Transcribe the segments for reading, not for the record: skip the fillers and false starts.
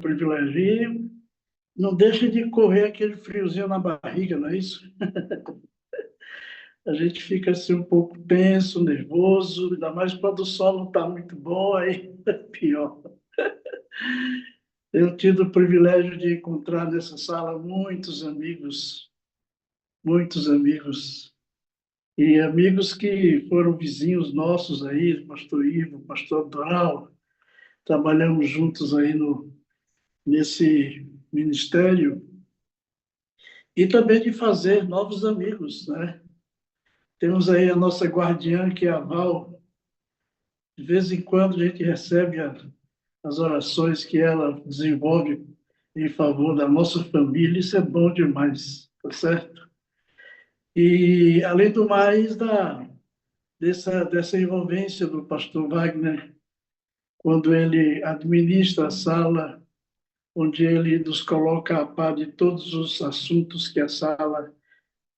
privilégio. E não deixa de correr aquele friozinho na barriga, não é isso? A gente fica assim um pouco tenso, nervoso, ainda mais quando o sol não está muito bom, aí é pior. Eu tive o privilégio de encontrar nessa sala muitos amigos, e amigos que foram vizinhos nossos aí, pastor Ivo, pastor Doral, trabalhamos juntos aí nesse ministério, e também de fazer novos amigos, né? Temos aí a nossa guardiã, que é a Val. De vez em quando a gente recebe as orações que ela desenvolve em favor da nossa família. Isso é bom demais, tá certo? E, além do mais, dessa envolvência do pastor Wagner, quando ele administra a sala, onde ele nos coloca a par de todos os assuntos que a sala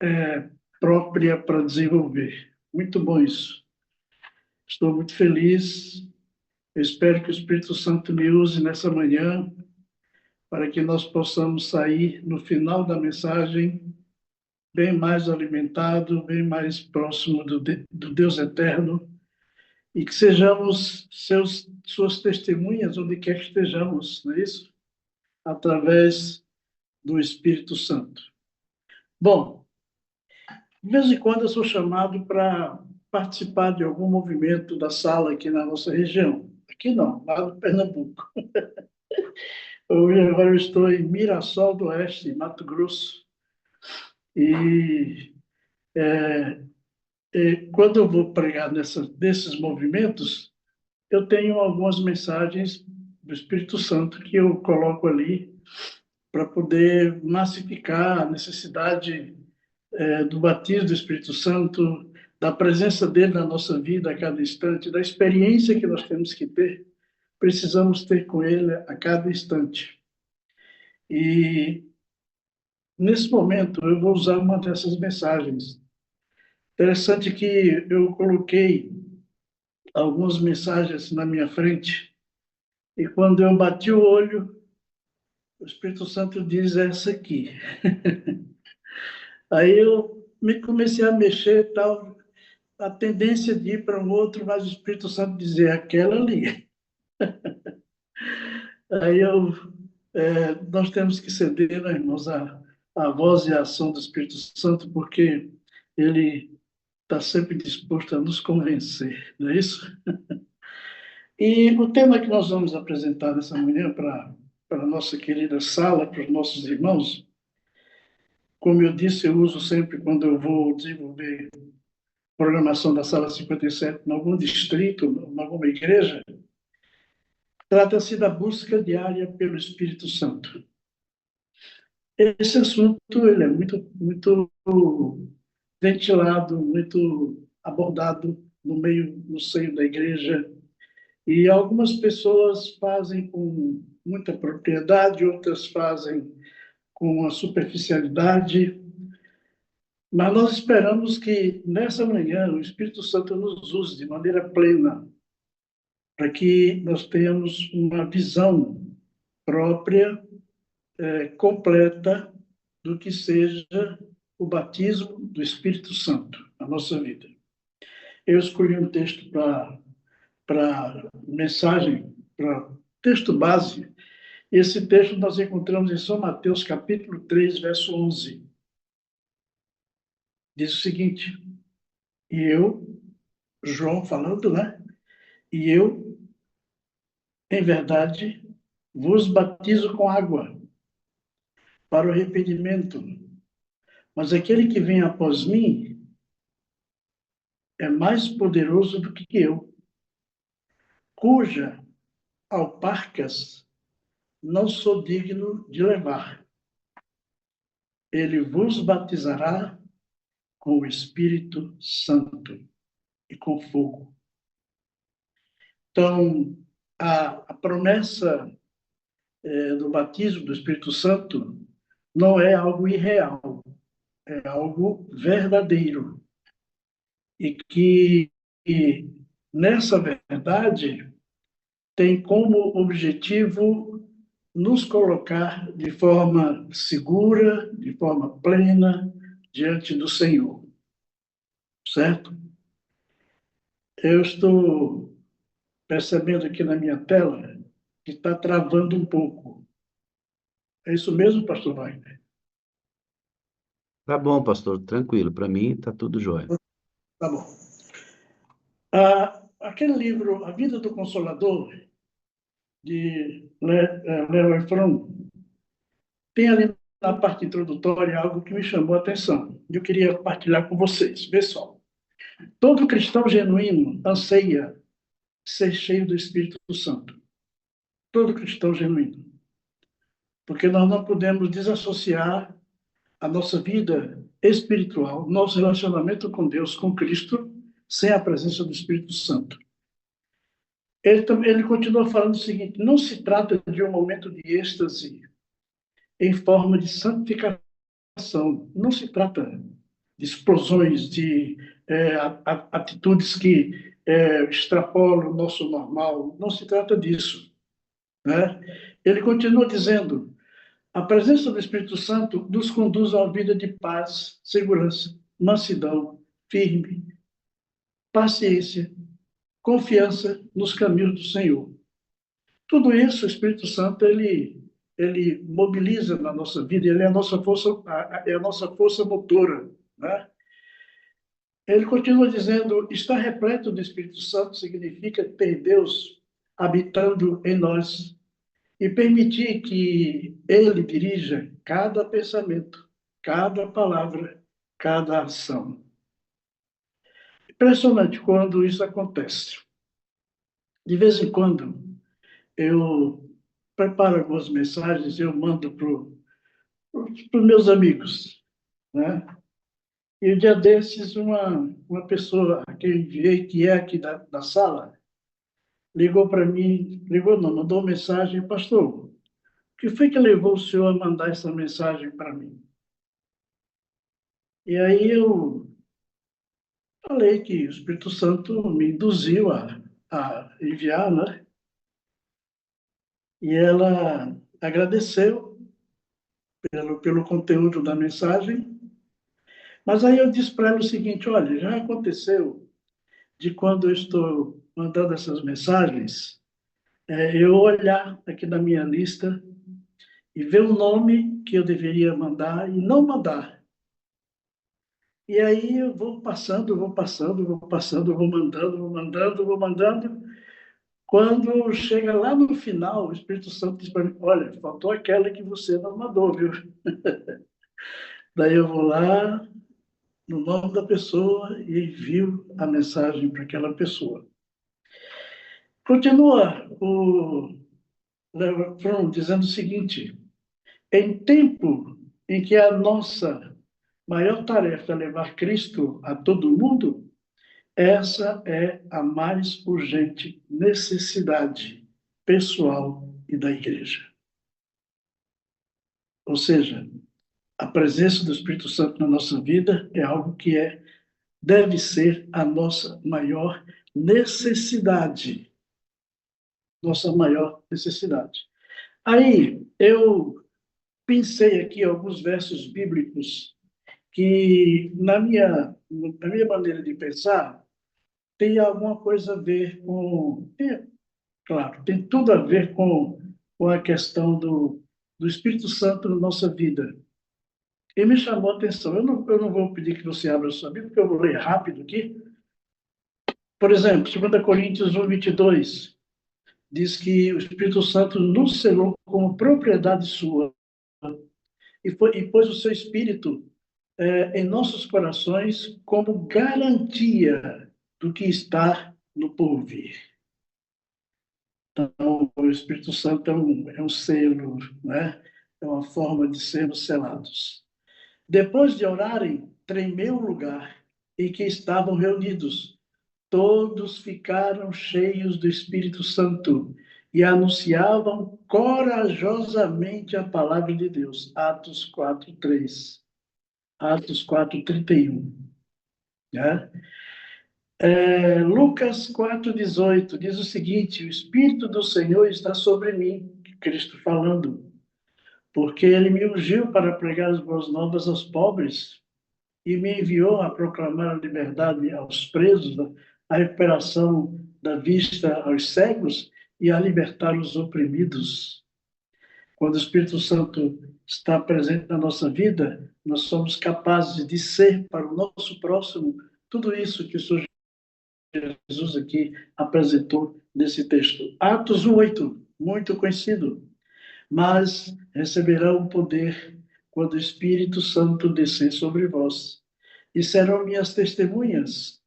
é própria para desenvolver. Muito bom isso. Estou muito feliz. Eu espero que o Espírito Santo me use nessa manhã para que nós possamos sair no final da mensagem bem mais alimentado, bem mais próximo do Deus eterno, e que sejamos suas testemunhas onde quer que estejamos, não é isso? Através do Espírito Santo. Bom, de vez em quando eu sou chamado para participar de algum movimento da sala aqui na nossa região. Aqui não, lá no Pernambuco. Hoje agora eu estou em Mirassol do Oeste, Mato Grosso, e, quando eu vou pregar nesses movimentos, eu tenho algumas mensagens do Espírito Santo que eu coloco ali para poder massificar a necessidade do batismo do Espírito Santo, da presença dele na nossa vida a cada instante, da experiência que nós temos que ter, precisamos ter com ele a cada instante. E, nesse momento, eu vou usar uma dessas mensagens. Interessante que eu coloquei algumas mensagens na minha frente, e quando eu bati o olho, o Espírito Santo diz essa aqui. Aí eu me comecei a mexer, tal, a tendência de ir para um outro, mas o Espírito Santo dizer aquela ali. Aí nós temos que ceder, né, irmãos, a voz e a ação do Espírito Santo, porque ele está sempre disposto a nos convencer, não é isso? E o tema que nós vamos apresentar nessa manhã para a nossa querida sala, para os nossos irmãos, como eu disse, eu uso sempre quando eu vou desenvolver programação da Sala 57 em algum distrito, em alguma igreja, trata-se da busca diária pelo Espírito Santo. Esse assunto ele é muito ventilado, muito abordado no seio da igreja, e algumas pessoas fazem com muita propriedade, outras fazem com uma superficialidade, mas nós esperamos que nessa manhã o Espírito Santo nos use de maneira plena, para que nós tenhamos uma visão própria, completa, do que seja o batismo do Espírito Santo na nossa vida. Eu escolhi um texto para mensagem, para texto base. Esse texto nós encontramos em São Mateus, capítulo 3, verso 11. Diz o seguinte: e eu, João falando, né? E eu, em verdade, vos batizo com água para o arrependimento, mas aquele que vem após mim é mais poderoso do que eu, cuja alparcas não sou digno de levar. Ele vos batizará com o Espírito Santo e com fogo. Então, a promessa do batismo do Espírito Santo não é algo irreal, é algo verdadeiro. E que nessa verdade tem como objetivo nos colocar de forma segura, de forma plena diante do Senhor, certo? Eu estou percebendo aqui na minha tela que está travando um pouco. É isso mesmo, pastor Wagner? Tá bom, pastor, tranquilo. Para mim, tá tudo jóia. Tá bom. Aquele livro, A Vida do Consolador, de Léo Efron, tem ali na parte introdutória algo que me chamou a atenção. Eu queria partilhar com vocês. Pessoal, todo cristão genuíno anseia ser cheio do Espírito Santo. Todo cristão genuíno. Porque nós não podemos desassociar a nossa vida espiritual, nosso relacionamento com Deus, com Cristo, sem a presença do Espírito Santo. Ele continua falando o seguinte: não se trata de um momento de êxtase em forma de santificação, não se trata de explosões, de atitudes que extrapolam o nosso normal, não se trata disso, né? Ele continua dizendo: a presença do Espírito Santo nos conduz a uma vida de paz, segurança, mansidão, firme, paciência, confiança nos caminhos do Senhor. Tudo isso, o Espírito Santo, ele mobiliza na nossa vida, ele é a nossa força motora, né? Ele continua dizendo: estar repleto do Espírito Santo significa ter Deus habitando em nós e permitir que ele dirija cada pensamento, cada palavra, cada ação. Impressionante quando isso acontece. De vez em quando, eu preparo algumas mensagens e eu mando para os meus amigos, né? E um dia desses, uma pessoa que eu enviei, que é aqui da sala, ligou para mim, ligou não, mandou uma mensagem: pastor, o que foi que levou o senhor a mandar essa mensagem para mim? E aí eu falei que o Espírito Santo me induziu a enviar, né? E ela agradeceu pelo conteúdo da mensagem, mas aí eu disse para ela o seguinte: olha, já aconteceu de quando eu estou mandando essas mensagens, eu olhar aqui na minha lista e ver o nome que eu deveria mandar e não mandar. E aí eu vou passando, vou passando, vou passando, vou mandando, vou mandando, vou mandando. Quando chega lá no final, o Espírito Santo diz para mim: olha, faltou aquela que você não mandou, viu? Daí eu vou lá, no nome da pessoa, e envio a mensagem para aquela pessoa. Continua o Lebron dizendo o seguinte: em tempo em que a nossa maior tarefa é levar Cristo a todo mundo, essa é a mais urgente necessidade pessoal e da igreja. Ou seja, a presença do Espírito Santo na nossa vida é algo que deve ser a nossa maior necessidade. Nossa maior necessidade. Aí, eu pensei aqui alguns versos bíblicos que, na minha maneira de pensar, tem alguma coisa a ver com. Claro, tem tudo a ver com a questão do Espírito Santo na nossa vida. E me chamou a atenção. Eu não vou pedir que você abra a sua Bíblia, porque eu vou ler rápido aqui. Por exemplo, 2 Coríntios 1, 22, diz que o Espírito Santo nos selou como propriedade sua e pôs o seu Espírito em nossos corações como garantia do que está no porvir. Então, o Espírito Santo é um selo, né? É uma forma de sermos selados. Depois de orarem, tremeu o lugar em que estavam reunidos. Todos ficaram cheios do Espírito Santo e anunciavam corajosamente a palavra de Deus. Atos 4:3. Atos 4:31. Né? Lucas 4:18 diz o seguinte: o Espírito do Senhor está sobre mim, Cristo falando, porque ele me ungiu para pregar as boas novas aos pobres e me enviou a proclamar a liberdade aos presos, a recuperação da vista aos cegos e a libertar os oprimidos. Quando o Espírito Santo está presente na nossa vida, nós somos capazes de ser para o nosso próximo tudo isso que o Senhor Jesus aqui apresentou nesse texto. Atos 8, muito conhecido. Mas receberão poder quando o Espírito Santo descer sobre vós. E serão minhas testemunhas,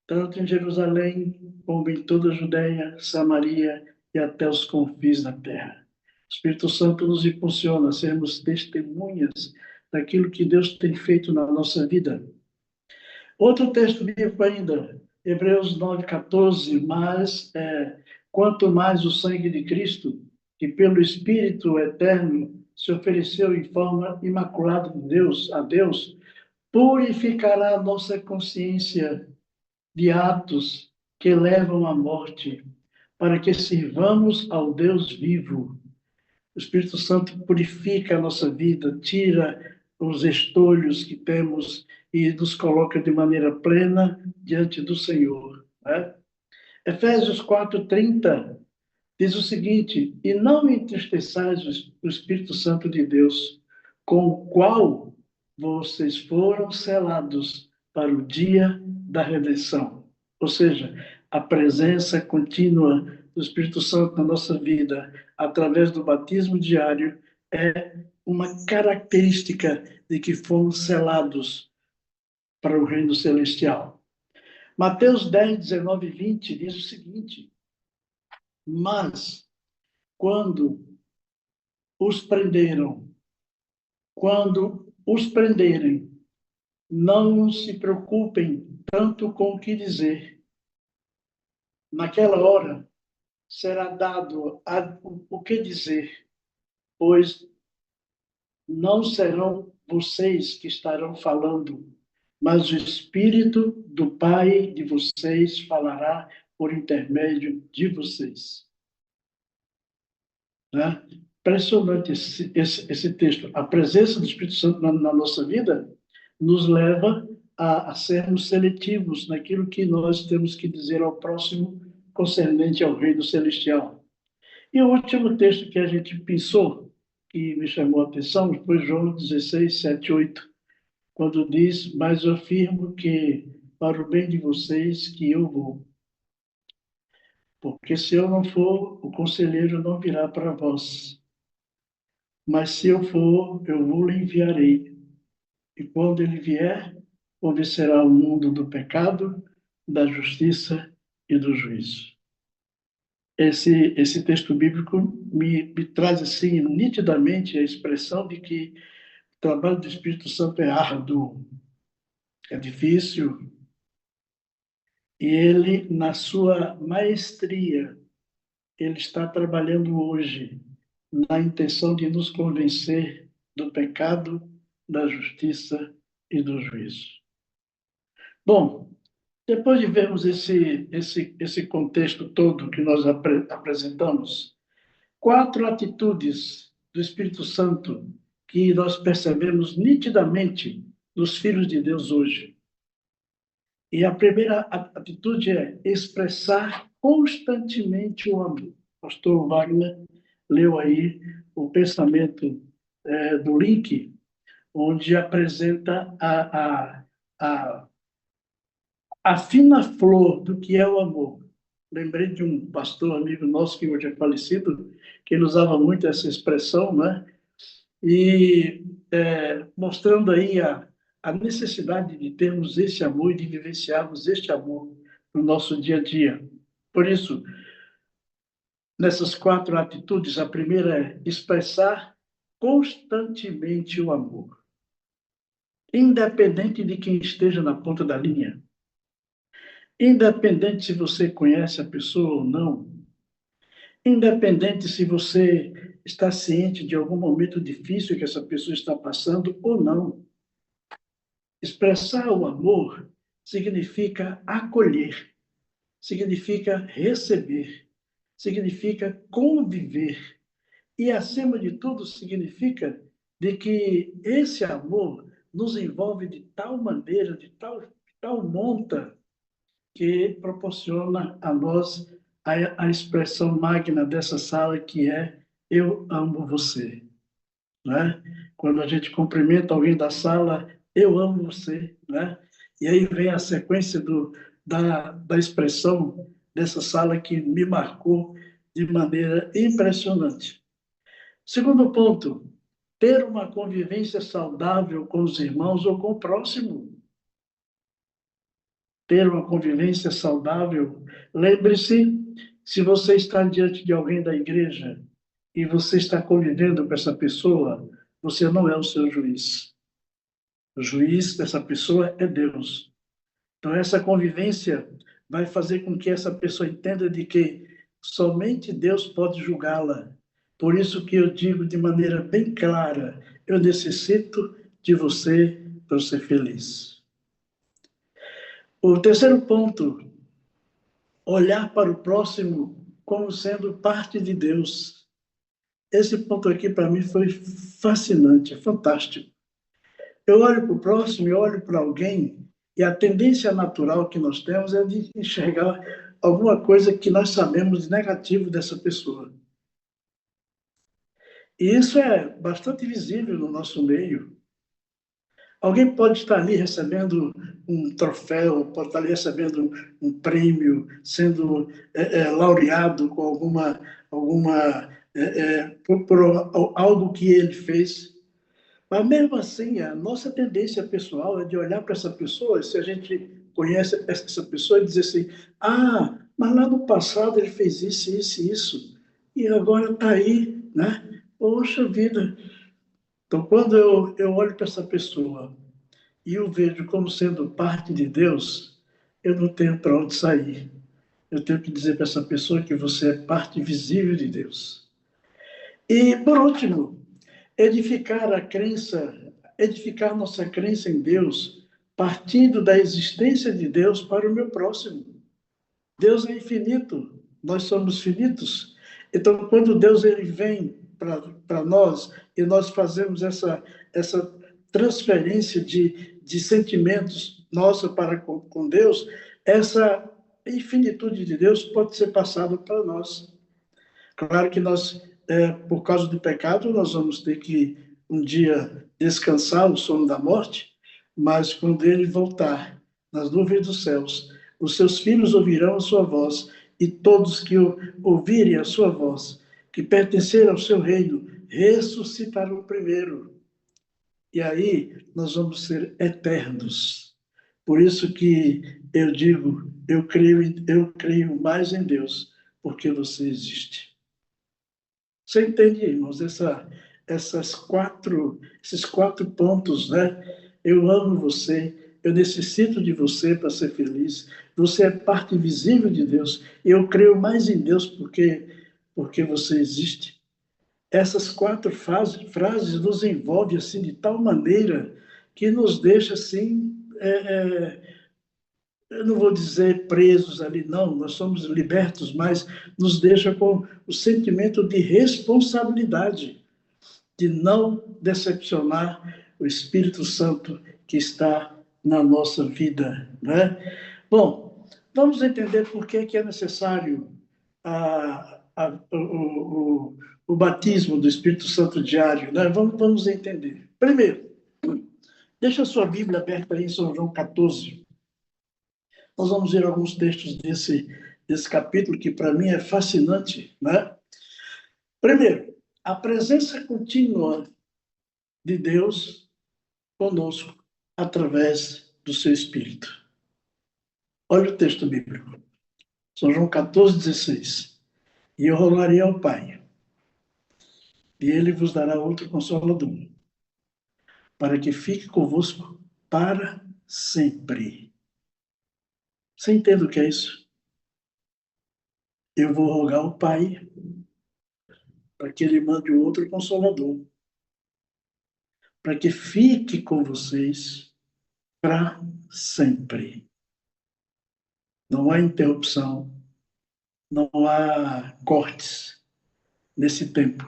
tanto em Jerusalém, como em toda a Judéia, Samaria e até os confins da terra. O Espírito Santo nos impulsiona a sermos testemunhas daquilo que Deus tem feito na nossa vida. Outro texto bíblico ainda, Hebreus 9,14, mas quanto mais o sangue de Cristo, que pelo Espírito eterno se ofereceu em forma imaculada a Deus, purificará a nossa consciência de atos que levam à morte, para que sirvamos ao Deus vivo. O Espírito Santo purifica a nossa vida, tira os estolhos que temos e nos coloca de maneira plena diante do Senhor. Né? Efésios 4:30 diz o seguinte: e não entristeçais o Espírito Santo de Deus, com o qual vocês foram selados para o dia da redenção. Ou seja, a presença contínua do Espírito Santo na nossa vida, através do batismo diário, é uma característica de que fomos selados para o reino celestial. Mateus 10, 19 e 20 diz o seguinte: mas quando os prenderam, quando os prenderem, não se preocupem tanto com o que dizer. Naquela hora será dado o que dizer, pois não serão vocês que estarão falando, mas o Espírito do Pai de vocês falará por intermédio de vocês. Né? Impressionante esse texto. A presença do Espírito Santo na nossa vida nos leva a sermos seletivos naquilo que nós temos que dizer ao próximo concernente ao reino celestial. E o último texto que a gente pensou, que me chamou a atenção, foi João 16, 7, 8, quando diz: mas eu afirmo que, para o bem de vocês, que eu vou. Porque se eu não for, o conselheiro não virá para vós. Mas se eu for, eu vou lhe enviarei. E quando ele vier, convencerá o mundo do pecado, da justiça e do juízo. Esse texto bíblico me traz assim nitidamente a expressão de que o trabalho do Espírito Santo é árduo, é difícil, e ele, na sua maestria, ele está trabalhando hoje na intenção de nos convencer do pecado, da justiça e do juízo. Bom, depois de vermos esse contexto todo que nós apresentamos, 4 atitudes do Espírito Santo que nós percebemos nitidamente nos filhos de Deus hoje. E a primeira atitude é expressar constantemente o amor. O pastor Wagner leu aí o pensamento do Link, onde apresenta a fina flor do que é o amor. Lembrei de um pastor amigo nosso que hoje é falecido, que ele usava muito essa expressão, né? E mostrando aí a necessidade de termos esse amor e de vivenciarmos este amor no nosso dia a dia. Por isso, nessas 4 atitudes, a primeira é expressar constantemente o amor, independente de quem esteja na ponta da linha, independente se você conhece a pessoa ou não, independente se você está ciente de algum momento difícil que essa pessoa está passando ou não. Expressar o amor significa acolher, significa receber, significa conviver E, acima de tudo, significa de que esse amor nos envolve de tal maneira, de tal monta, que proporciona a nós a expressão magna dessa sala, que é eu amo você. Né? Quando a gente cumprimenta alguém da sala, eu amo você. Né? E aí vem a sequência da expressão dessa sala que me marcou de maneira impressionante. Segundo ponto, ter uma convivência saudável com os irmãos ou com o próximo. Ter uma convivência saudável. Lembre-se, se você está diante de alguém da igreja e você está convivendo com essa pessoa, você não é o seu juiz. O juiz dessa pessoa é Deus. Então, essa convivência vai fazer com que essa pessoa entenda de que somente Deus pode julgá-la. Por isso que eu digo de maneira bem clara, eu necessito de você para ser feliz. O terceiro ponto, olhar para o próximo como sendo parte de Deus. Esse ponto aqui, para mim, foi fascinante, fantástico. Eu olho para o próximo, eu olho para alguém, e a tendência natural que nós temos é de enxergar alguma coisa que nós sabemos de negativo dessa pessoa. E isso é bastante visível no nosso meio. Alguém pode estar ali recebendo um troféu, pode estar ali recebendo um prêmio, sendo laureado com por algo que ele fez. Mas mesmo assim, a nossa tendência pessoal é de olhar para essa pessoa, se a gente conhece essa pessoa, e dizer assim: ah, mas lá no passado ele fez isso, isso e isso, e agora está aí, né? Poxa vida! Então, quando eu olho para essa pessoa e o vejo como sendo parte de Deus, eu não tenho para onde sair. Eu tenho que dizer para essa pessoa que você é parte visível de Deus. E, por último, edificar nossa crença em Deus, partindo da existência de Deus para o meu próximo. Deus é infinito, nós somos finitos. Então, quando Deus ele vem para nós e nós fazemos essa transferência de sentimentos nossa para com Deus, essa infinitude de Deus pode ser passada para nós. Claro que nós, por causa do pecado, nós vamos ter que um dia descansar o sono da morte, mas quando ele voltar nas nuvens dos céus, os seus filhos ouvirão a sua voz, e todos que ouvirem a sua voz, que pertencerem ao seu reino, ressuscitarão primeiro. E aí nós vamos ser eternos. Por isso que eu digo, eu creio mais em Deus, porque você existe. Você entende, irmãos, esses quatro pontos, né? Eu amo você, eu necessito de você para ser feliz, você é parte visível de Deus, eu creio mais em Deus porque você existe. Essas quatro frases nos envolvem assim, de tal maneira que nos deixa assim, eu não vou dizer presos ali, não, nós somos libertos, mas nos deixa com o sentimento de responsabilidade, de não decepcionar o Espírito Santo que está na nossa vida. Né? Bom, vamos entender por que é necessário o batismo do Espírito Santo diário. Né? Vamos entender. Primeiro, deixa a sua Bíblia aberta aí em São João 14. Nós vamos ver alguns textos desse capítulo que, para mim, é fascinante. Né? Primeiro, a presença contínua de Deus conosco através do seu Espírito. Olha o texto bíblico. São João 14, 16. E eu rogarei ao Pai, e ele vos dará outro consolador, para que fique convosco para sempre. Você entende o que é isso? Eu vou rogar ao Pai para que ele mande um outro consolador, para que fique com vocês para sempre. Não há interrupção, não há cortes nesse tempo.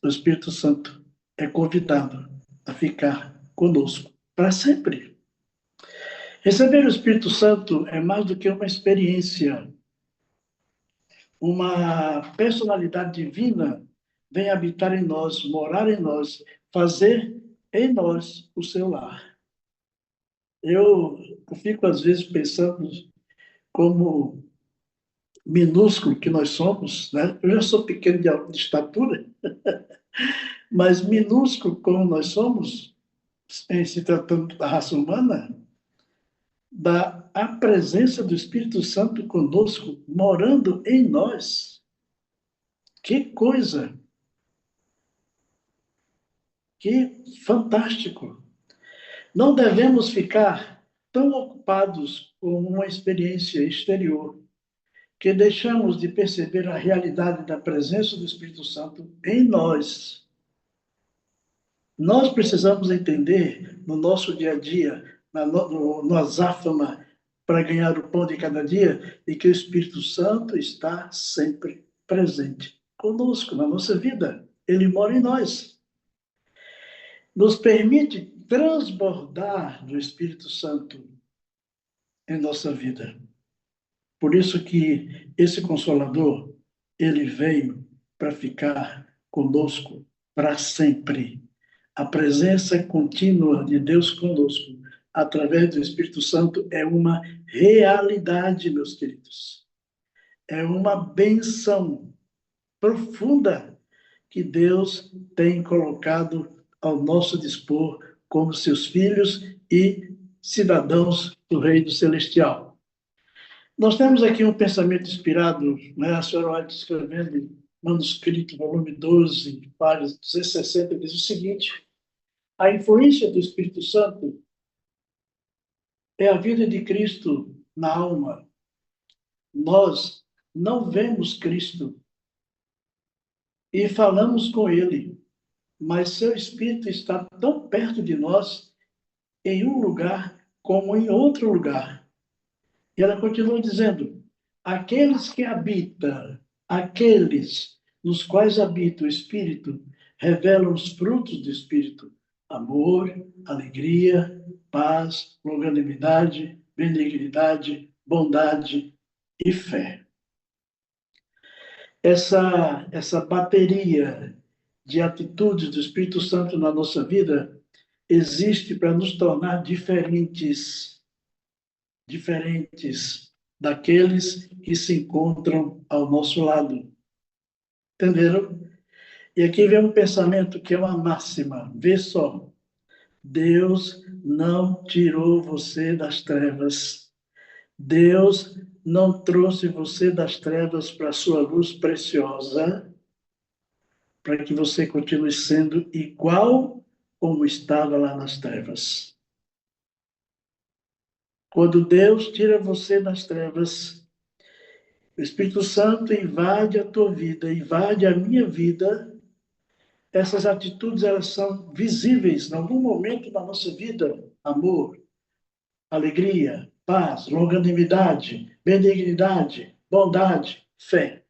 o Espírito Santo é convidado a ficar conosco para sempre. Receber o Espírito Santo é mais do que uma experiência. Uma personalidade divina vem habitar em nós, morar em nós, fazer em nós o seu lar. Eu fico, às vezes, pensando como minúsculo que nós somos, né? Eu já sou pequeno de estatura, mas minúsculo como nós somos, em se tratando da raça humana, da a presença do Espírito Santo conosco, morando em nós. Que coisa! Que fantástico! Não devemos ficar tão ocupados com uma experiência exterior que deixamos de perceber a realidade da presença do Espírito Santo em nós. Nós precisamos entender no nosso dia a dia, no azáfama, para ganhar o pão de cada dia, e que o Espírito Santo está sempre presente conosco, na nossa vida. Ele mora em nós. Nos permite transbordar do Espírito Santo em nossa vida. Por isso que esse Consolador, ele veio para ficar conosco para sempre. A presença contínua de Deus conosco, através do Espírito Santo, é uma realidade, meus queridos. É uma benção profunda que Deus tem colocado ao nosso dispor como seus filhos e cidadãos do Reino Celestial. Nós temos aqui um pensamento inspirado, né? A senhora vai escrevendo em manuscrito, volume 12, páginas 260, diz o seguinte: a influência do Espírito Santo é a vida de Cristo na alma. Nós não vemos Cristo e falamos com Ele, mas seu Espírito está tão perto de nós em um lugar como em outro lugar. E ela continua dizendo: aqueles que habitam, aqueles nos quais habita o Espírito, revelam os frutos do Espírito: amor, alegria, paz, longanimidade, benignidade, bondade e fé. Essa bateria de atitudes do Espírito Santo na nossa vida existe para nos tornar diferentes daqueles que se encontram ao nosso lado. Entenderam? E aqui vem um pensamento que é uma máxima. Vê só. Deus não tirou você das trevas. Deus não trouxe você das trevas para a sua luz preciosa, para que você continue sendo igual como estava lá nas trevas. Quando Deus tira você das trevas, o Espírito Santo invade a tua vida, invade a minha vida. Essas atitudes, elas são visíveis em algum momento da nossa vida. Amor, alegria, paz, longanimidade, benignidade, bondade, fé.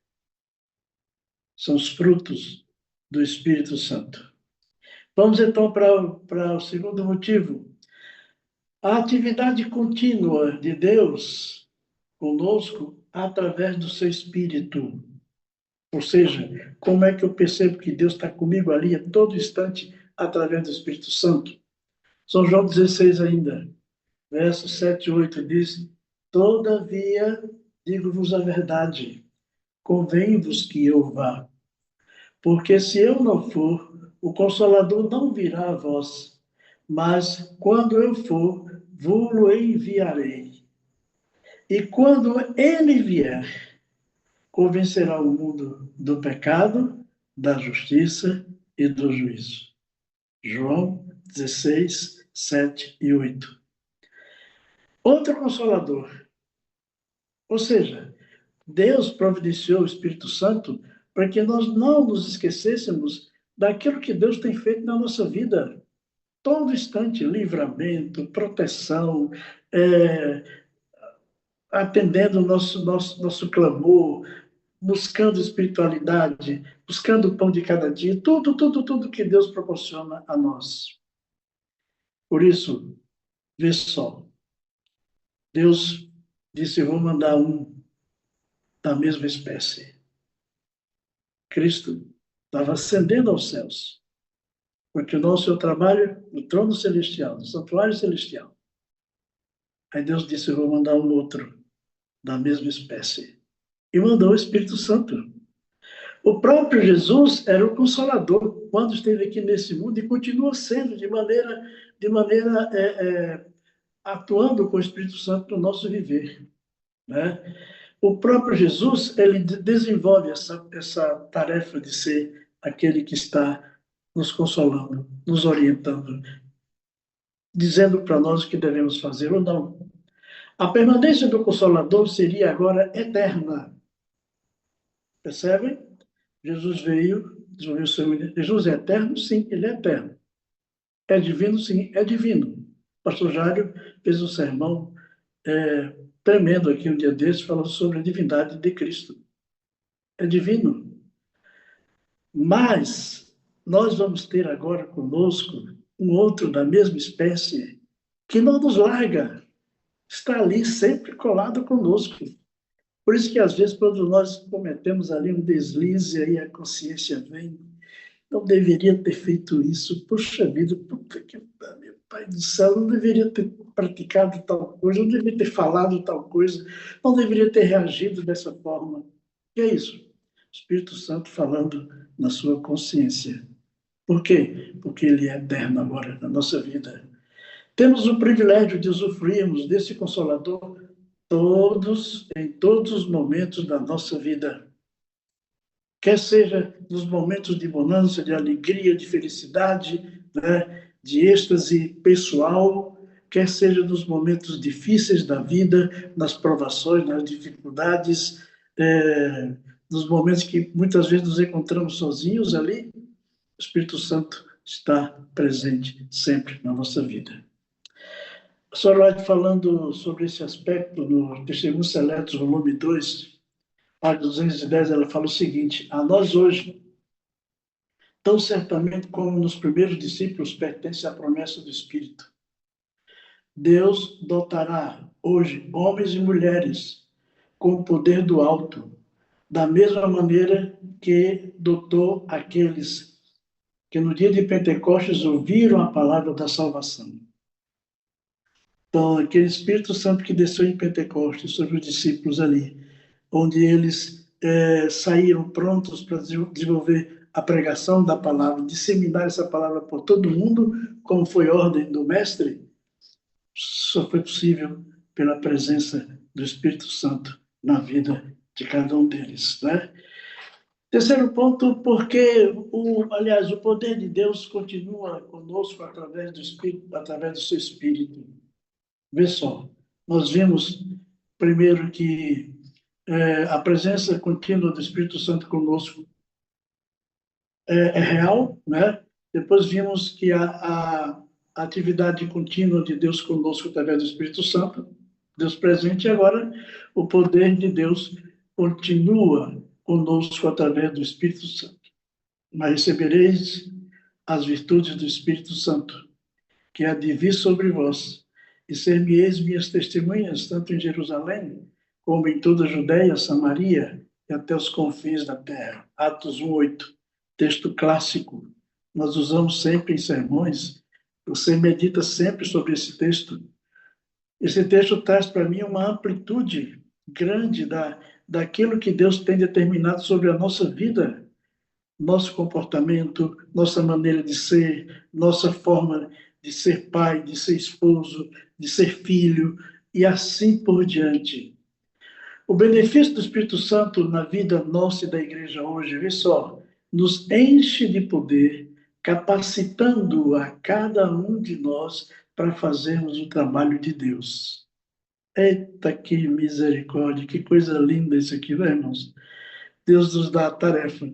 São os frutos do Espírito Santo. Vamos então para o segundo motivo. A atividade contínua de Deus conosco através do seu Espírito. Ou seja, como é que eu percebo que Deus está comigo ali a todo instante através do Espírito Santo? São João 16 ainda, versos 7 e 8 diz: todavia, digo-vos a verdade, convém-vos que eu vá, porque se eu não for, o Consolador não virá a vós, mas quando eu for, vou-lo enviarei. E quando ele vier, convencerá o mundo do pecado, da justiça e do juízo. João 16, 7 e 8. Outro Consolador. Ou seja, Deus providenciou o Espírito Santo para que nós não nos esquecêssemos daquilo que Deus tem feito na nossa vida. Todo instante, livramento, proteção, atendendo o nosso clamor, buscando espiritualidade, buscando o pão de cada dia, tudo que Deus proporciona a nós. Por isso, vê só, Deus disse, eu vou mandar um da mesma espécie. Cristo estava ascendendo aos céus, continuou o seu trabalho no trono celestial, no santuário celestial. Aí Deus disse, eu vou mandar um outro da mesma espécie. E mandou o Espírito Santo. O próprio Jesus era o Consolador quando esteve aqui nesse mundo e continua sendo de maneira atuando com o Espírito Santo no nosso viver, né? O próprio Jesus, ele desenvolve essa tarefa de ser aquele que está nos consolando, nos orientando, dizendo para nós o que devemos fazer ou não. A permanência do Consolador seria agora eterna. Percebem? Jesus veio, desenvolveu o seu ministério. Jesus é eterno? Sim, ele é eterno. É divino? Sim, é divino. O pastor Jário fez um sermão tremendo aqui um dia desses, falando sobre a divindade de Cristo. É divino. Mas nós vamos ter agora conosco um outro da mesma espécie que não nos larga. Está ali sempre colado conosco. Por isso que, às vezes, quando nós cometemos ali um deslize, aí a consciência vem, não deveria ter feito isso. Puxa vida, puta que pariu, Pai do céu, não deveria ter praticado tal coisa, não deveria ter falado tal coisa, não deveria ter reagido dessa forma. E é isso. Espírito Santo falando na sua consciência. Por quê? Porque ele é eterno agora na nossa vida. Temos o privilégio de usufruirmos desse Consolador em todos os momentos da nossa vida. Quer seja nos momentos de bonança, de alegria, de felicidade, né, de êxtase pessoal, quer seja nos momentos difíceis da vida, nas provações, nas dificuldades, nos momentos que muitas vezes nos encontramos sozinhos ali, o Espírito Santo está presente sempre na nossa vida. A senhora White, falando sobre esse aspecto no Testemunhos Seletos, volume 2, página 210, ela fala o seguinte: a nós hoje, tão certamente como nos primeiros discípulos, pertence a promessa do Espírito. Deus dotará hoje homens e mulheres com o poder do alto, da mesma maneira que dotou aqueles que no dia de Pentecostes ouviram a palavra da salvação. Então, aquele Espírito Santo que desceu em Pentecostes sobre os discípulos ali, onde eles saíram prontos para desenvolver a pregação da palavra, disseminar essa palavra por todo mundo, como foi ordem do Mestre, só foi possível pela presença do Espírito Santo na vida de cada um deles, né? Terceiro ponto, porque aliás, o poder de Deus continua conosco através do Espírito, através do seu Espírito. Vê só, nós vimos primeiro que a presença contínua do Espírito Santo conosco é real, né? Depois vimos que a atividade contínua de Deus conosco através do Espírito Santo, Deus presente, e agora o poder de Deus continua conosco através do Espírito Santo. Mas recebereis as virtudes do Espírito Santo, que há de vir sobre vós, e ser-me-eis minhas testemunhas, tanto em Jerusalém, como em toda a Judéia, Samaria e até os confins da terra. Atos 1:8, texto clássico. Nós usamos sempre em sermões. Você medita sempre sobre esse texto. Esse texto traz para mim uma amplitude grande daquilo que Deus tem determinado sobre a nossa vida, nosso comportamento, nossa maneira de ser, nossa forma de ser pai, de ser esposo, de ser filho, e assim por diante. O benefício do Espírito Santo na vida nossa e da igreja hoje, vê só, nos enche de poder, capacitando a cada um de nós para fazermos o trabalho de Deus. Eita, que misericórdia, que coisa linda isso aqui, né, irmãos? Deus nos dá a tarefa,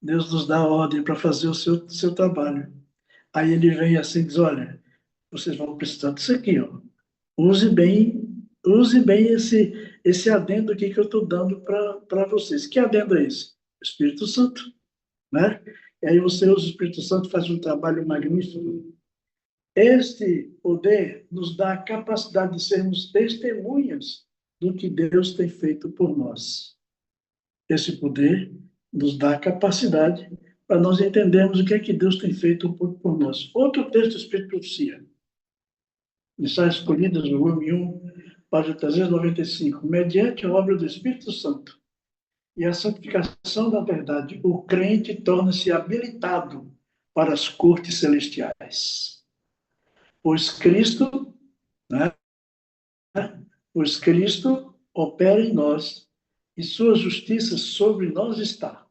Deus nos dá a ordem para fazer o seu trabalho. Aí ele vem assim e diz, olha, vocês vão precisar disso aqui, ó. Use bem esse adendo aqui que eu estou dando para vocês. Que adendo é esse? Espírito Santo, né? E aí você usa o Espírito Santo, faz um trabalho magnífico. Este poder nos dá a capacidade de sermos testemunhas do que Deus tem feito por nós. Esse poder nos dá a capacidade para nós entendermos o que é que Deus tem feito por nós. Outro texto, Espírito Profecia. Mensagens escolhidas, volume 1, página 395. Mediante a obra do Espírito Santo e a santificação da verdade, o crente torna-se habilitado para as cortes celestiais. Pois Cristo, né? Pois Cristo opera em nós e sua justiça sobre nós está.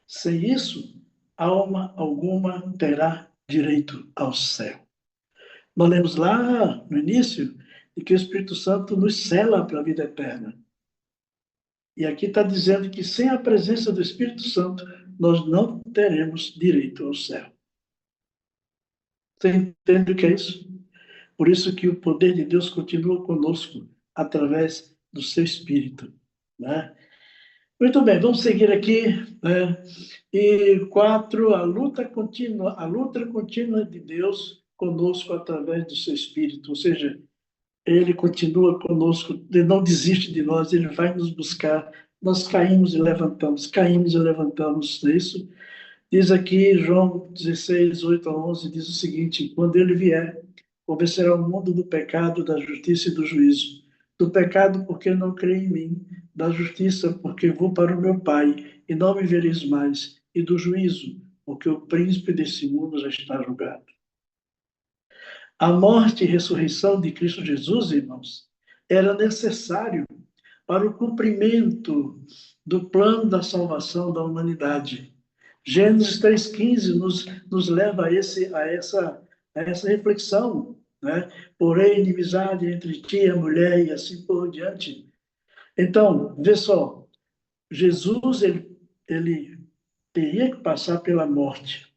Sem isso, alma alguma terá direito ao céu. Nós lemos lá no início de que o Espírito Santo nos sela para a vida eterna. E aqui está dizendo que sem a presença do Espírito Santo, nós não teremos direito ao céu. Você entende o que é isso? Por isso que o poder de Deus continua conosco através do seu Espírito, né? Muito bem, vamos seguir aqui, né? E 4, a luta contínua de Deus conosco através do seu Espírito, ou seja, ele continua conosco, ele não desiste de nós, ele vai nos buscar. Nós caímos e levantamos, não é isso? Diz aqui, João 16, 8 a 11, diz o seguinte: quando ele vier, convencerá o mundo do pecado, da justiça e do juízo. Do pecado, porque não crê em mim. Da justiça, porque vou para o meu Pai, e não me vereis mais. E do juízo, porque o príncipe desse mundo já está julgado. A morte e ressurreição de Cristo Jesus, irmãos, era necessário para o cumprimento do plano da salvação da humanidade. Gênesis 3,15 nos leva a essa reflexão, né? Porém, inimizade entre ti e a mulher, e assim por diante. Então, vê só, Jesus, ele teria que passar pela morte.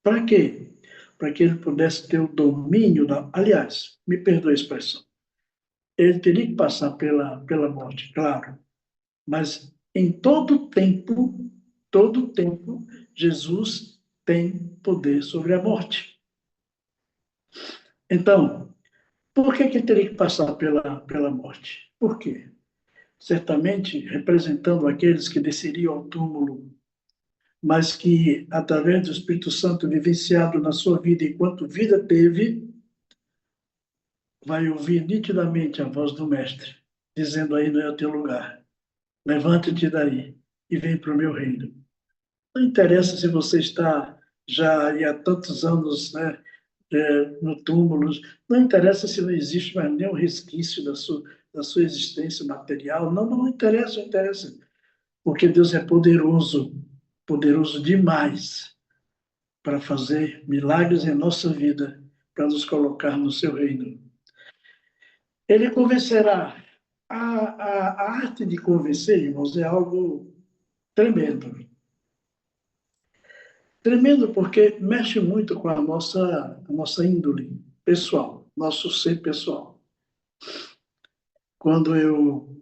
Para quê? Para que ele pudesse ter o domínio da... Aliás, me perdoe a expressão. Ele teria que passar pela morte, claro. Mas em todo tempo, Jesus tem poder sobre a morte. Então, por que ele teria que passar pela morte? Por quê? Certamente representando aqueles que desceriam ao túmulo, mas que, através do Espírito Santo vivenciado na sua vida enquanto vida teve, vai ouvir nitidamente a voz do Mestre, dizendo: aí não é o teu lugar. Levante-te daí e vem para o meu reino. Não interessa se você está já há tantos anos, né, no túmulo, não interessa se não existe mais nenhum resquício da sua existência material, não interessa, não interessa, porque Deus é poderoso, poderoso demais para fazer milagres em nossa vida, para nos colocar no seu reino. Ele convencerá. A arte de convencer, irmãos, é algo tremendo. Tremendo porque mexe muito com a nossa índole pessoal, nosso ser pessoal. Quando eu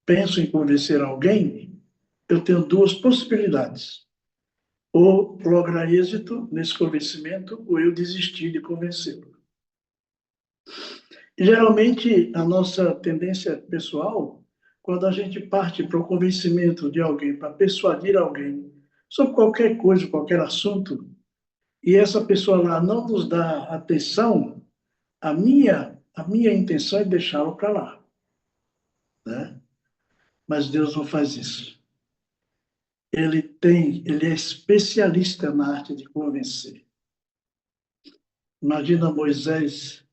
penso em convencer alguém, eu tenho duas possibilidades. Ou lograr êxito nesse convencimento, ou eu desistir de convencê-lo. Geralmente, a nossa tendência pessoal, quando a gente parte para o convencimento de alguém, para persuadir alguém sobre qualquer coisa, qualquer assunto, e essa pessoa lá não nos dá atenção, a minha intenção é deixá-lo para lá, né? Mas Deus não faz isso. Ele é especialista na arte de convencer. Imagina Moisés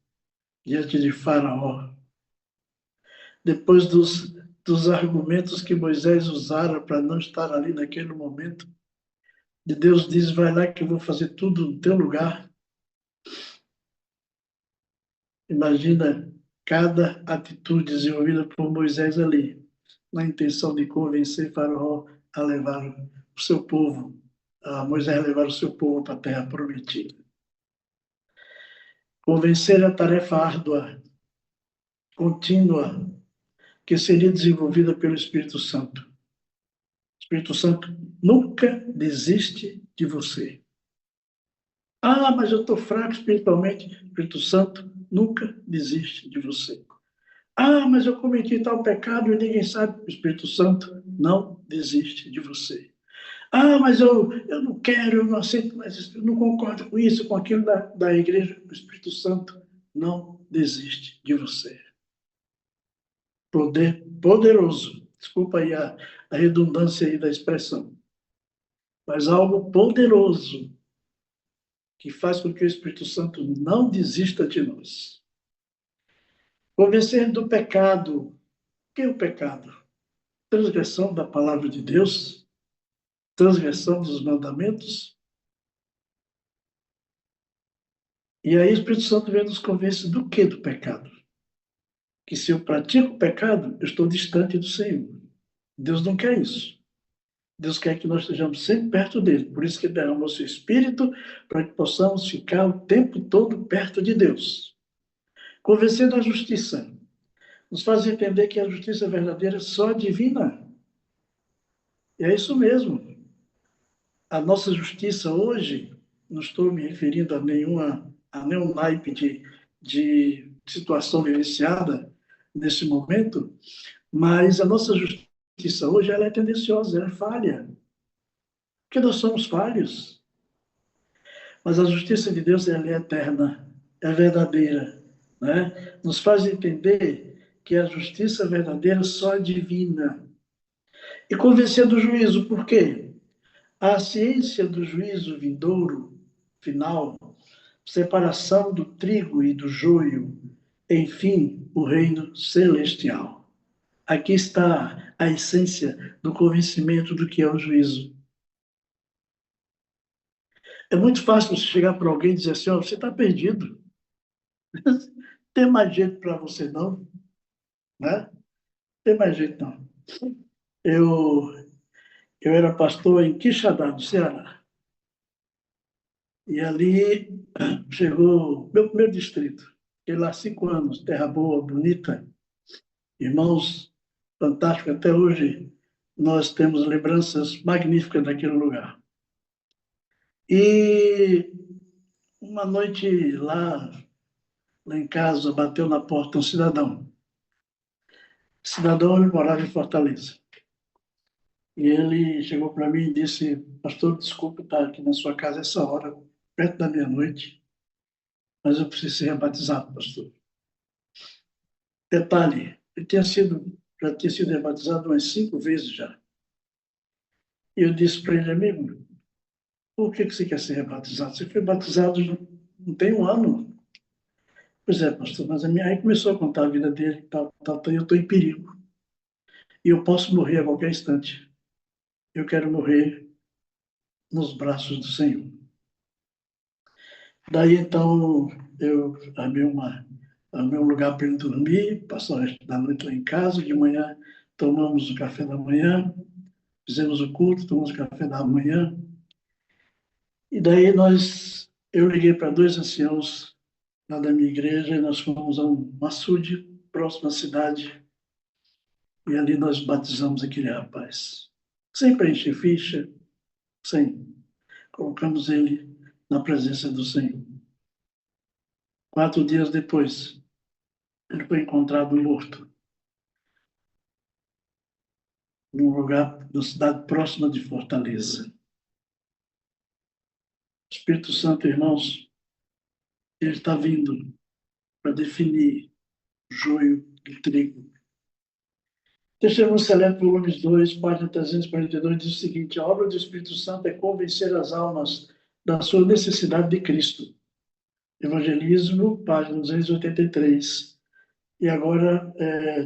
diante de Faraó. Depois dos argumentos que Moisés usara para não estar ali naquele momento, de Deus diz: vai lá que eu vou fazer tudo no teu lugar. Imagina cada atitude desenvolvida por Moisés ali, na intenção de convencer Faraó a levar o seu povo, a Moisés a levar o seu povo para a terra prometida. Convencer é a tarefa árdua. contínua que seria desenvolvida pelo Espírito Santo. O Espírito Santo nunca desiste de você. Ah, mas eu estou fraco espiritualmente. O Espírito Santo nunca desiste de você. Ah, mas eu cometi tal pecado e ninguém sabe. O Espírito Santo não desiste de você. Ah, mas eu não quero, eu não aceito, mas eu não concordo com isso, com aquilo da igreja. O Espírito Santo não desiste de você. Poder poderoso. Desculpa aí a redundância aí da expressão. Mas algo poderoso que faz com que o Espírito Santo não desista de nós. Convencer do pecado. O que é o pecado? Transgressão da palavra de Deus, transgressão dos mandamentos. E aí o Espírito Santo vem nos convencer do que do pecado? Que se eu pratico o pecado, eu estou distante do Senhor. Deus não quer isso. Deus quer que nós estejamos sempre perto dele. Por isso que ele derrama o seu Espírito, para que possamos ficar o tempo todo perto de Deus. Convencer da justiça. Nos faz entender que a justiça verdadeira é só divina. E é isso mesmo. A nossa justiça hoje, não estou me referindo a nenhum naipe de situação vivenciada nesse momento, mas a nossa justiça hoje ela é tendenciosa, ela é falha. Porque nós somos falhos. Mas a justiça de Deus ela é eterna, é verdadeira. Né? Nos faz entender que a justiça verdadeira só é divina. E convencer do juízo, por quê? A ciência do juízo vindouro, final, separação do trigo e do joio, enfim, o reino celestial. Aqui está a essência do convencimento do que é o juízo. É muito fácil você chegar para alguém e dizer assim, oh, você está perdido. Tem mais jeito para você não, né? Tem mais jeito não. Eu, eu era pastor em Quixadá, no Ceará. E ali chegou meu primeiro distrito. Fiquei lá 5 anos, terra boa, bonita, irmãos fantásticos. Até hoje nós temos lembranças magníficas daquele lugar. E uma noite lá em casa, bateu na porta um cidadão. O cidadão ele morava em Fortaleza. E ele chegou para mim e disse, pastor, desculpe estar aqui na sua casa essa hora, perto da meia-noite, mas eu preciso ser rebatizado, pastor. Detalhe, ele já tinha sido rebatizado umas 5 vezes já. E eu disse para ele, amigo, por que você quer ser rebatizado? Você foi batizado não tem um ano. Pois é, pastor, mas aí começou a contar a vida dele, tal, tal, tal, e eu estou em perigo. E eu posso morrer a qualquer instante. Eu quero morrer nos braços do Senhor. Daí, então, eu armei um lugar para ele dormir, passar o resto da noite lá em casa, de manhã tomamos o café da manhã, fizemos o culto, tomamos o café da manhã, e daí eu liguei para 2 anciãos lá da minha igreja, e nós fomos a um açude próximo à cidade, e ali nós batizamos aquele rapaz. Sem preencher ficha, sem. Colocamos ele na presença do Senhor. 4 dias depois, ele foi encontrado morto num lugar, na cidade próxima de Fortaleza. O Espírito Santo, irmãos, ele está vindo para definir o joio do trigo. Testemunho Seleto, volumes 2, página 342, diz o seguinte: a obra do Espírito Santo é convencer as almas da sua necessidade de Cristo. Evangelismo, página 283. E agora,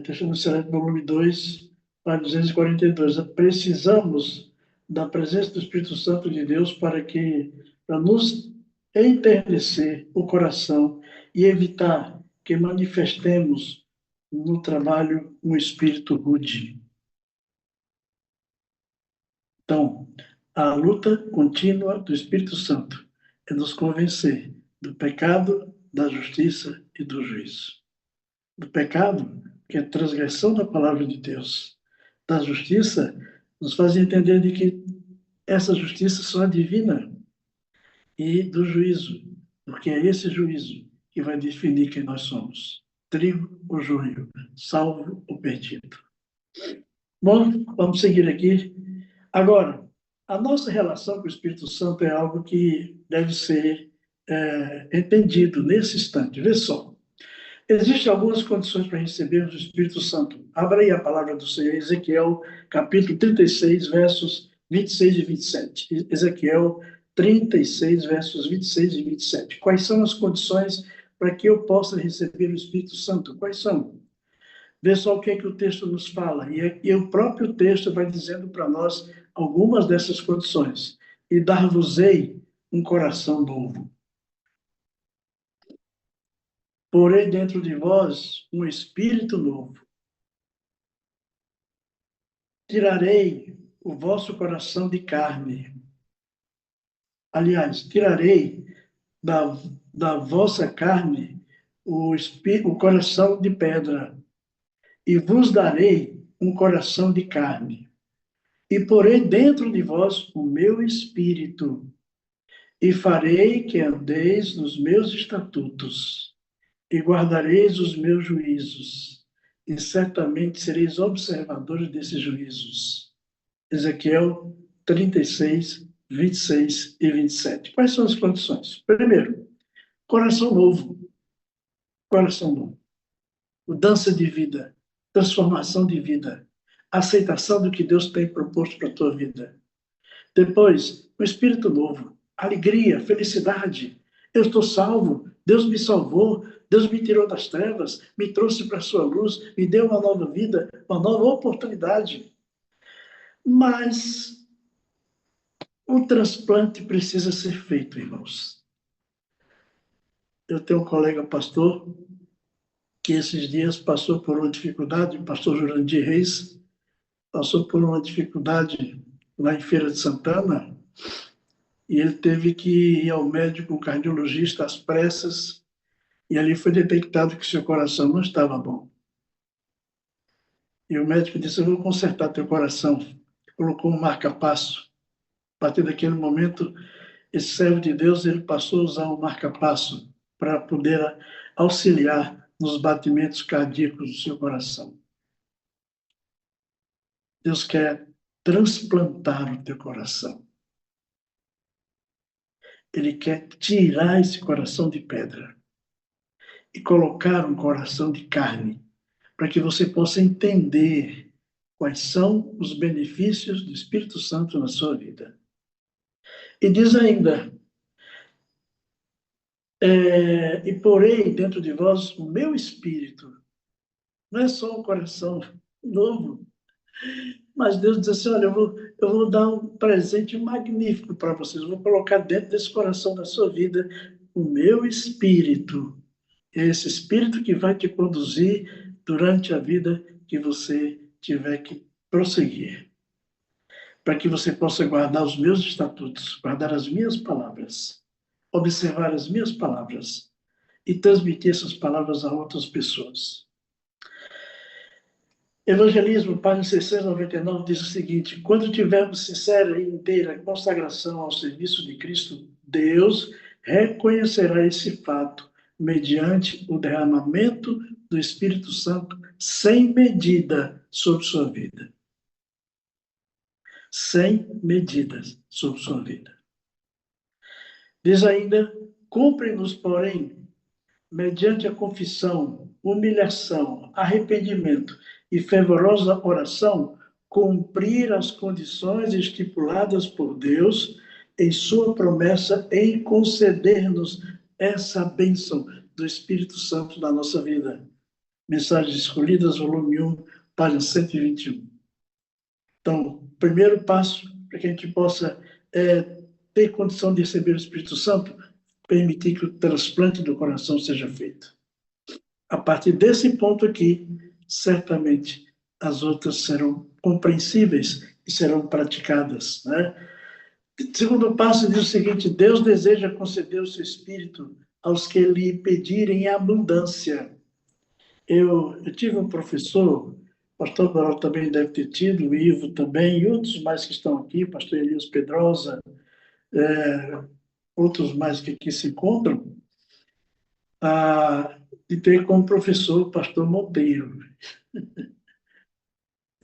Testemunho Seleto, volume 2, página 242. Precisamos da presença do Espírito Santo de Deus para nos enternecer o coração e evitar que manifestemos no trabalho um espírito rude. Então, a luta contínua do Espírito Santo é nos convencer do pecado, da justiça e do juízo. do pecado, que é transgressão da palavra de Deus, da justiça, nos faz entender de que essa justiça só é divina, e do juízo, porque é esse juízo que vai definir quem nós somos. Trigo ou joio, salvo ou perdido. Bom, vamos seguir aqui. Agora, a nossa relação com o Espírito Santo é algo que deve ser entendido nesse instante. Vê só. Existem algumas condições para recebermos o Espírito Santo. Abra aí a palavra do Senhor, Ezequiel, capítulo 36, versos 26 e 27. Ezequiel 36, versos 26 e 27. Quais são as condições para que eu possa receber o Espírito Santo? Quais são? Vê só o que é que o texto nos fala. E o próprio texto vai dizendo para nós algumas dessas condições. E dar-vos-ei um coração novo. Porém dentro de vós um espírito novo. Tirarei o vosso coração de carne. Aliás, tirarei da vossa carne o coração de pedra, e vos darei um coração de carne. E porei dentro de vós o meu espírito, e farei que andeis nos meus estatutos, e guardareis os meus juízos, e certamente sereis observadores desses juízos. Ezequiel 36, 26 e 27. Quais são as condições? Primeiro, coração novo. Coração novo. Mudança de vida, transformação de vida, aceitação do que Deus tem proposto para a tua vida. Depois, o espírito novo, alegria, felicidade. Eu estou salvo, Deus me salvou, Deus me tirou das trevas, me trouxe para a sua luz, me deu uma nova vida, uma nova oportunidade. Mas o transplante precisa ser feito, irmãos. Eu tenho um colega pastor que esses dias passou por uma dificuldade, o pastor Jurandir Reis, passou por uma dificuldade lá em Feira de Santana, e ele teve que ir ao médico, um cardiologista, às pressas, e ali foi detectado que seu coração não estava bom. E o médico disse: eu vou consertar teu coração. Colocou um marca-passo. A partir daquele momento, esse servo de Deus, ele passou a usar um marca-passo para poder auxiliar nos batimentos cardíacos do seu coração. Deus quer transplantar o teu coração. Ele quer tirar esse coração de pedra e colocar um coração de carne, para que você possa entender quais são os benefícios do Espírito Santo na sua vida. E diz ainda: e porei dentro de vós o meu espírito. Não é só um coração novo, mas Deus diz assim: olha, eu vou dar um presente magnífico para vocês. Eu vou colocar dentro desse coração da sua vida o meu espírito. É esse espírito que vai te conduzir durante a vida que você tiver que prosseguir. Para que você possa guardar os meus estatutos, guardar as minhas palavras, observar as minhas palavras e transmitir essas palavras a outras pessoas. Evangelismo, página 699, diz o seguinte: quando tivermos sincera e inteira consagração ao serviço de Cristo, Deus reconhecerá esse fato mediante o derramamento do Espírito Santo sem medida sobre sua vida. Sem medidas sobre sua vida. Diz ainda: cumpre-nos, porém, mediante a confissão, humilhação, arrependimento e fervorosa oração, cumprir as condições estipuladas por Deus em sua promessa em conceder-nos essa bênção do Espírito Santo na nossa vida. Mensagens Escolhidas, volume 1, página 121. Então, o primeiro passo para que a gente possa ter condição de receber o Espírito Santo, permitir que o transplante do coração seja feito. A partir desse ponto aqui, certamente as outras serão compreensíveis e serão praticadas, né? O segundo passo diz o seguinte: Deus deseja conceder o seu Espírito aos que lhe pedirem em abundância. Eu tive um professor, o pastor Doral também deve ter tido, o Ivo também, e outros mais que estão aqui, o pastor Elias Pedrosa, é, outros mais que aqui se encontram, e tem como professor o pastor Monteiro.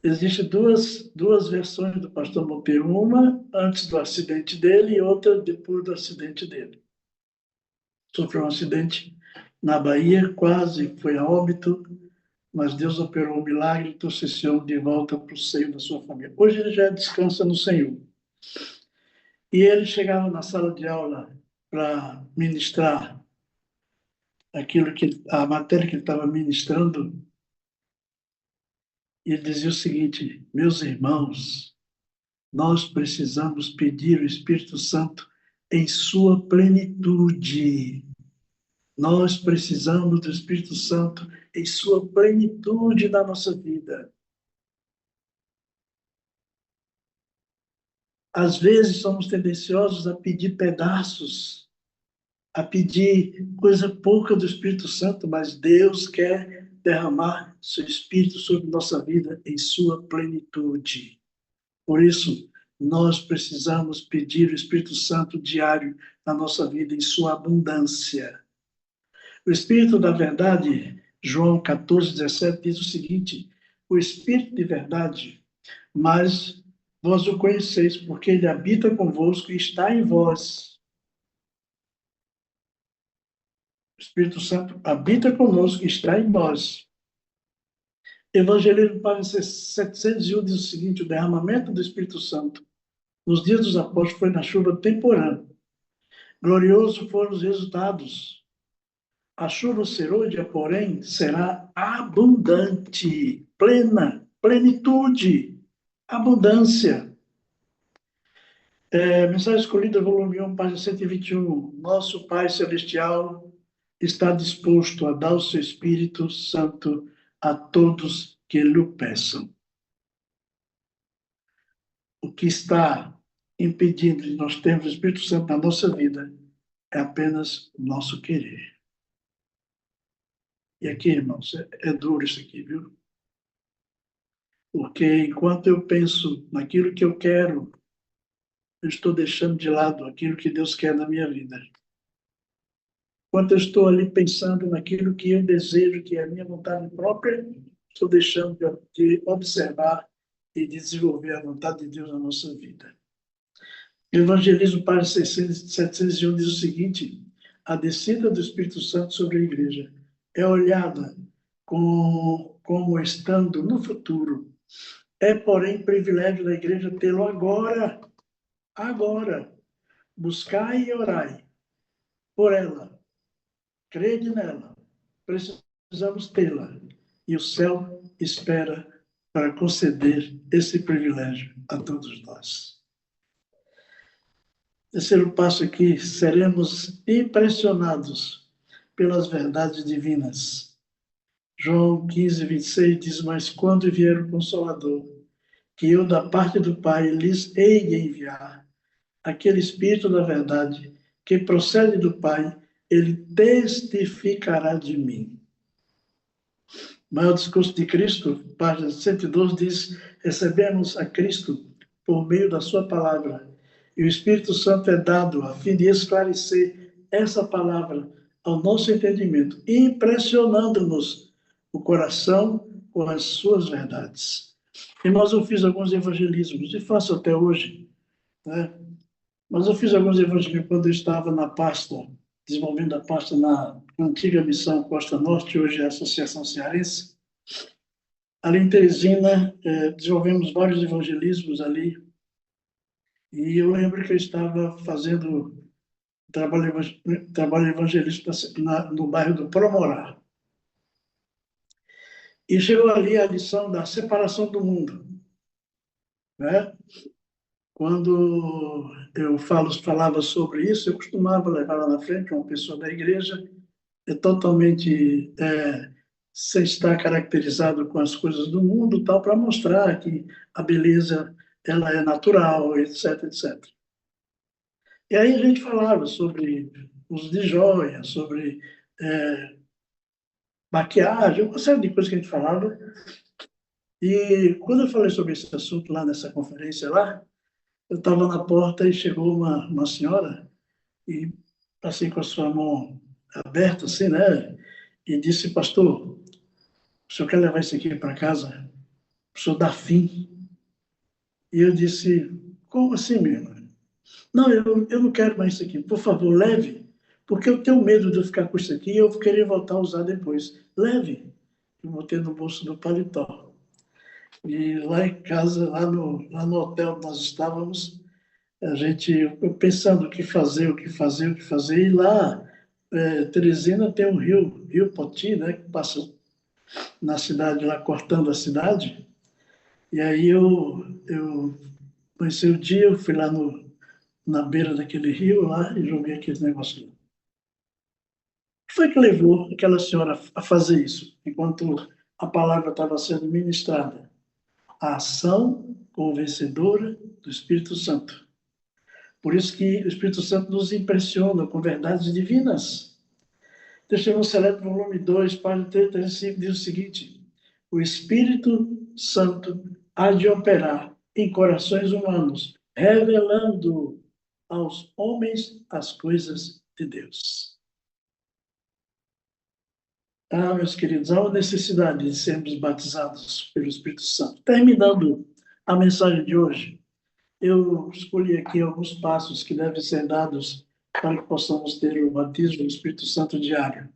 Existem duas versões do pastor Monteiro, uma antes do acidente dele e outra depois do acidente dele. Sofreu um acidente na Bahia, quase foi a óbito, mas Deus operou um milagre e trouxe esse homem de volta para o seio da sua família. Hoje ele já descansa no Senhor. E ele chegava na sala de aula para ministrar a matéria que ele estava ministrando, e ele dizia o seguinte: meus irmãos, nós precisamos pedir o Espírito Santo em sua plenitude. Nós precisamos do Espírito Santo em sua plenitude na nossa vida. Às vezes somos tendenciosos a pedir pedaços, a pedir coisa pouca do Espírito Santo, mas Deus quer derramar seu Espírito sobre nossa vida em sua plenitude. Por isso, nós precisamos pedir o Espírito Santo diário na nossa vida em sua abundância. O Espírito da verdade, João 14, 17, diz o seguinte: o Espírito de verdade, mas vós o conheceis, porque ele habita convosco e está em vós. O Espírito Santo habita conosco e está em nós. Evangelismo página 701 diz o seguinte: o derramamento do Espírito Santo nos dias dos apóstolos foi na chuva temporã. Glorioso foram os resultados. A chuva serôdia, porém, será abundante, plena, plenitude, abundância. Mensagem escolhida, volume 1, página 121. Nosso Pai Celestial está disposto a dar o seu Espírito Santo a todos que lhe peçam. O que está impedindo de nós termos o Espírito Santo na nossa vida é apenas o nosso querer. E aqui, irmãos, é duro isso aqui, viu? Porque enquanto eu penso naquilo que eu quero, eu estou deixando de lado aquilo que Deus quer na minha vida. Enquanto eu estou ali pensando naquilo que eu desejo, que é a minha vontade própria, estou deixando de observar e desenvolver a vontade de Deus na nossa vida. O Evangelismo página 701 diz o seguinte: a descida do Espírito Santo sobre a igreja é olhada como estando no futuro. É, porém, privilégio da igreja tê-lo agora. Agora. Buscai e orai por ela. Crede nela. Precisamos tê-la. E o céu espera para conceder esse privilégio a todos nós. Terceiro passo aqui: seremos impressionados pelas verdades divinas. João 15, 26 diz: mas quando vier o Consolador, que eu da parte do Pai lhes hei de enviar, aquele Espírito da verdade, que procede do Pai, ele testificará de mim. O maior discurso de Cristo, página 112, diz: recebemos a Cristo por meio da sua palavra, e o Espírito Santo é dado a fim de esclarecer essa palavra ao nosso entendimento, impressionando-nos o coração com as suas verdades. Irmãos, eu fiz alguns evangelismos, e faço até hoje, né? Mas eu fiz alguns evangelismos quando eu estava na pasta, desenvolvendo a pasta na antiga missão Costa Norte, hoje é a Associação Cearense. Ali em Teresina, desenvolvemos vários evangelismos ali. E eu lembro que eu estava fazendo trabalho evangelístico no bairro do Promorá. E chegou ali a lição da separação do mundo, né? Quando eu falava sobre isso, eu costumava levar lá na frente uma pessoa da igreja, totalmente sem estar caracterizado com as coisas do mundo, tal, para mostrar que a beleza ela é natural, etc, etc. E aí a gente falava sobre uso de joia, sobre maquiagem, uma série de coisas que a gente falava. E quando eu falei sobre esse assunto lá nessa conferência lá, eu estava na porta e chegou uma senhora e passei com a sua mão aberta, assim, né? E disse, pastor, o senhor quer levar isso aqui para casa? O senhor dá fim? E eu disse, como assim, minha irmã? Não, eu não quero mais isso aqui. Por favor, leve, porque eu tenho medo de eu ficar com isso aqui e eu vou querer voltar a usar depois. Leve. Eu botei no bolso do paletó. E lá em casa, lá no hotel onde nós estávamos, a gente eu pensando o que fazer, o que fazer, o que fazer. E lá, Teresina tem um rio Poti, né, que passa na cidade, lá cortando a cidade. E aí eu conheci o dia, eu fui lá na beira daquele rio lá e joguei aquele negócio lá. O que foi que levou aquela senhora a fazer isso, enquanto a palavra estava sendo ministrada? A ação convencedora do Espírito Santo. Por isso que o Espírito Santo nos impressiona com verdades divinas. Testemunho Seleto, volume 2, página 335, diz o seguinte: o Espírito Santo há de operar em corações humanos, revelando aos homens as coisas de Deus. Ah, meus queridos, há uma necessidade de sermos batizados pelo Espírito Santo. Terminando a mensagem de hoje, eu escolhi aqui alguns passos que devem ser dados para que possamos ter o batismo do Espírito Santo diário.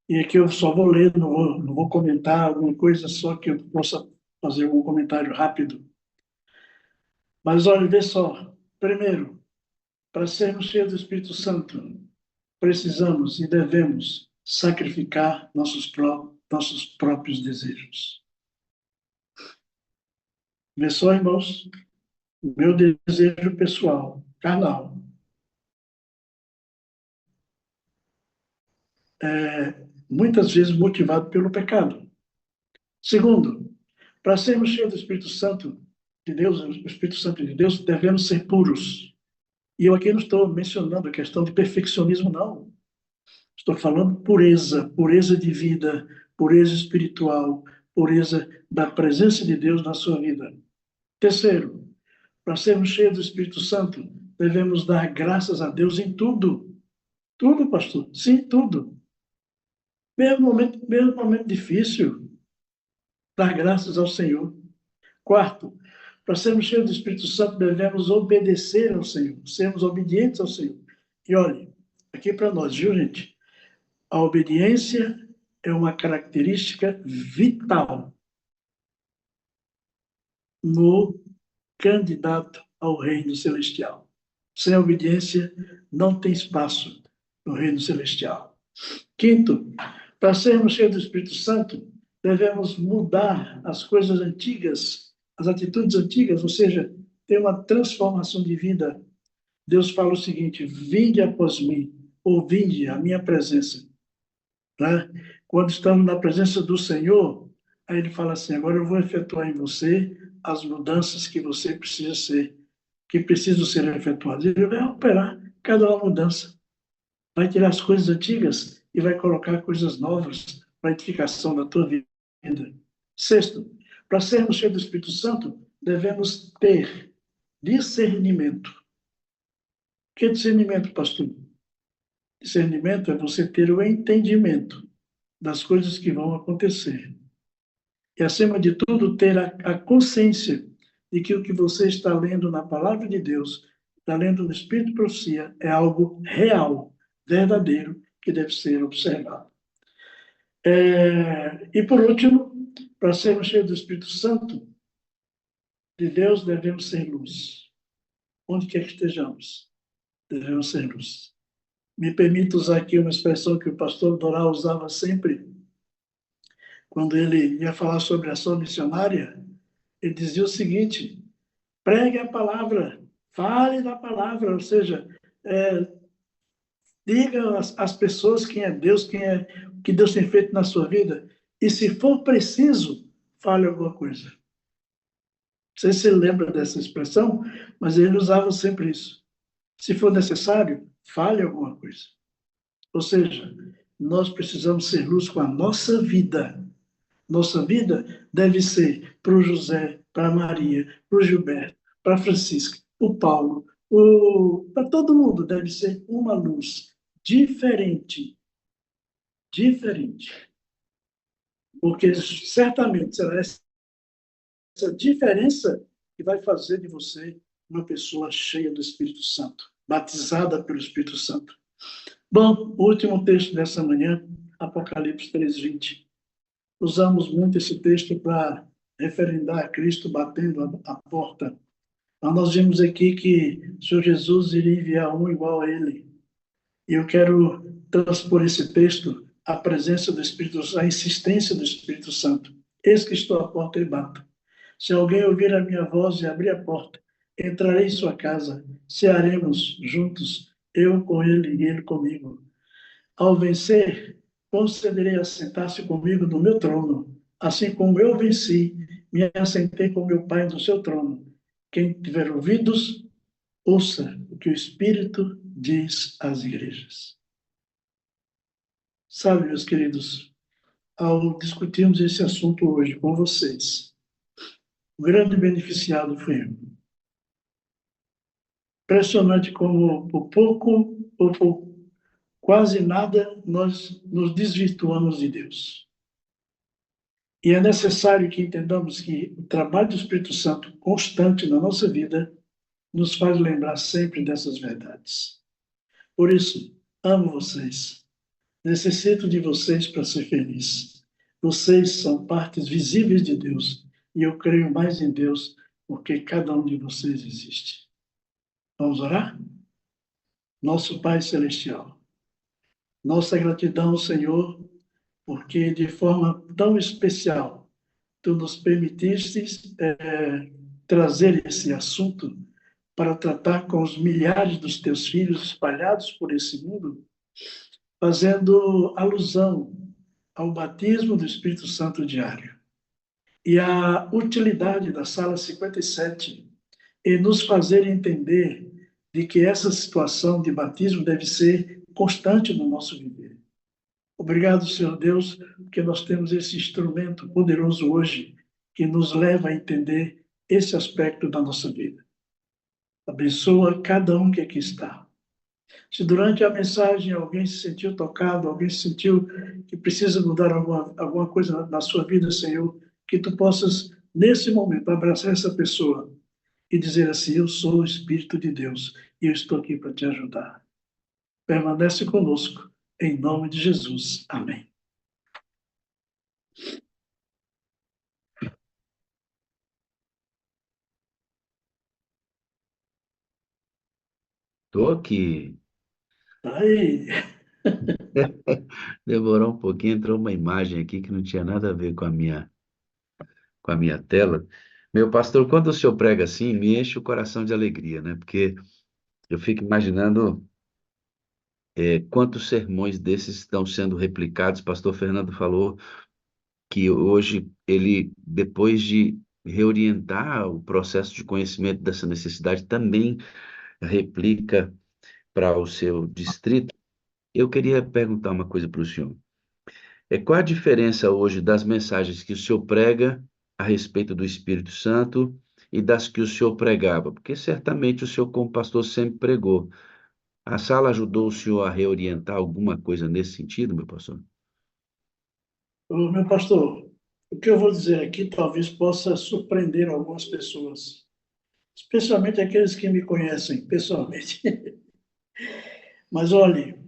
E aqui eu só vou ler, não vou comentar alguma coisa, só que eu possa fazer um comentário rápido. Mas olha, vê só. Primeiro, para sermos cheios do Espírito Santo, precisamos e devemos sacrificar nossos próprios desejos. Vê só, irmãos, o meu desejo pessoal, carnal, muitas vezes motivado pelo pecado. Segundo, para sermos cheios do Espírito Santo de Deus, o Espírito Santo de Deus, devemos ser puros. E eu aqui não estou mencionando a questão de perfeccionismo, não. Estou falando pureza, pureza de vida, pureza espiritual, pureza da presença de Deus na sua vida. Terceiro, para sermos cheios do Espírito Santo, devemos dar graças a Deus em tudo. Tudo, pastor? Sim, tudo. Mesmo momento difícil, dar graças ao Senhor. Quarto, para sermos cheios do Espírito Santo, devemos obedecer ao Senhor, sermos obedientes ao Senhor. E olhe, aqui para nós, viu, gente? A obediência é uma característica vital no candidato ao reino celestial. Sem obediência, não tem espaço no reino celestial. Quinto, para sermos cheios do Espírito Santo, devemos mudar as coisas antigas, as atitudes antigas, ou seja, ter uma transformação de vida. Deus fala o seguinte: vinde após mim, ou vinde à minha presença. Né? Quando estamos na presença do Senhor, aí ele fala assim: agora eu vou efetuar em você as mudanças que você precisa ser, que precisam ser efetuadas. Ele vai operar cada uma mudança. Vai tirar as coisas antigas e vai colocar coisas novas para a edificação da tua vida. Sexto, para sermos cheios do Espírito Santo, devemos ter discernimento. Que discernimento, pastor? Discernimento é você ter o entendimento das coisas que vão acontecer. E, acima de tudo, ter a consciência de que o que você está lendo na palavra de Deus, está lendo no Espírito de Profecia, é algo real, verdadeiro, que deve ser observado. E, por último, para sermos cheios do Espírito Santo de Deus, devemos ser luz. Onde quer que estejamos, devemos ser luz. Me permito usar aqui uma expressão que o pastor Doral usava sempre, quando ele ia falar sobre a ação missionária. Ele dizia o seguinte: pregue a palavra, fale da palavra, ou seja, diga às pessoas quem é Deus, o que Deus tem feito na sua vida, e se for preciso, fale alguma coisa. Não sei se você lembra dessa expressão, mas ele usava sempre isso. Se for necessário, fale alguma coisa. Ou seja, nós precisamos ser luz com a nossa vida. Nossa vida deve ser para o José, para a Maria, para o Gilberto, para a Francisca, o Paulo, para todo mundo deve ser uma luz diferente, diferente. Porque certamente será essa diferença que vai fazer de você uma pessoa cheia do Espírito Santo, batizada pelo Espírito Santo. Bom, o último texto dessa manhã, Apocalipse 3:20. Usamos muito esse texto para referendar Cristo batendo a porta. Mas nós vimos aqui que o Senhor Jesus iria enviar um igual a ele. E eu quero transpor esse texto à presença do Espírito Santo, à insistência do Espírito Santo. Eis que estou à porta e bato. Se alguém ouvir a minha voz e abrir a porta, entrarei em sua casa, cearemos juntos, eu com ele e ele comigo. Ao vencer, concederei assentar-se comigo no meu trono, assim como eu venci, me assentei com meu Pai no seu trono. Quem tiver ouvidos, ouça o que o Espírito diz às igrejas. Sabe, meus queridos, ao discutirmos esse assunto hoje com vocês, o grande beneficiado fui eu. Impressionante como, por pouco ou por quase nada, nós nos desvirtuamos de Deus. E é necessário que entendamos que o trabalho do Espírito Santo constante na nossa vida nos faz lembrar sempre dessas verdades. Por isso, amo vocês. Necessito de vocês para ser feliz. Vocês são partes visíveis de Deus e eu creio mais em Deus porque cada um de vocês existe. Vamos orar? Nosso Pai Celestial, nossa gratidão, Senhor, porque de forma tão especial tu nos permitiste trazer esse assunto para tratar com os milhares dos teus filhos espalhados por esse mundo, fazendo alusão ao batismo do Espírito Santo diário e à utilidade da sala 57 em nos fazer entender de que essa situação de batismo deve ser constante no nosso viver. Obrigado, Senhor Deus, porque nós temos esse instrumento poderoso hoje que nos leva a entender esse aspecto da nossa vida. Abençoa cada um que aqui está. Se durante a mensagem alguém se sentiu tocado, alguém se sentiu que precisa mudar alguma coisa na sua vida, Senhor, que tu possas, nesse momento, abraçar essa pessoa e dizer assim: eu sou o Espírito de Deus e eu estou aqui para te ajudar. Permanece conosco, em nome de Jesus. Amém. Estou aqui. Aí, Demorou um pouquinho, entrou uma imagem aqui que não tinha nada a ver com a minha tela. Meu pastor, quando o senhor prega assim, me enche o coração de alegria, né? Porque eu fico imaginando quantos sermões desses estão sendo replicados. O pastor Fernando falou que hoje ele, depois de reorientar o processo de conhecimento dessa necessidade, também replica para o seu distrito. Eu queria perguntar uma coisa para o senhor. Qual a diferença hoje das mensagens que o senhor prega a respeito do Espírito Santo e das que o senhor pregava? Porque certamente o senhor, como pastor, sempre pregou. A sala ajudou o senhor a reorientar alguma coisa nesse sentido, meu pastor? meu pastor, o que eu vou dizer aqui talvez possa surpreender algumas pessoas, especialmente aqueles que me conhecem pessoalmente. Mas olhe,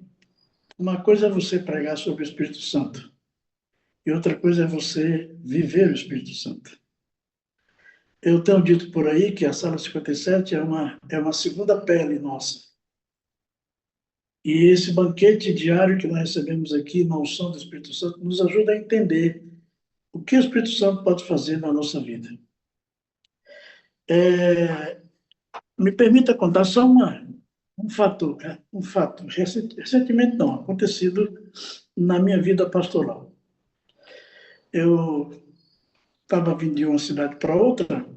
uma coisa é você pregar sobre o Espírito Santo e outra coisa é você viver o Espírito Santo. Eu tenho dito por aí que a Sala 57 é uma segunda pele nossa. E esse banquete diário que nós recebemos aqui na unção do Espírito Santo nos ajuda a entender o que o Espírito Santo pode fazer na nossa vida. Me permita contar só um fato, recentemente não, acontecido na minha vida pastoral. Eu estava vindo de uma cidade para outra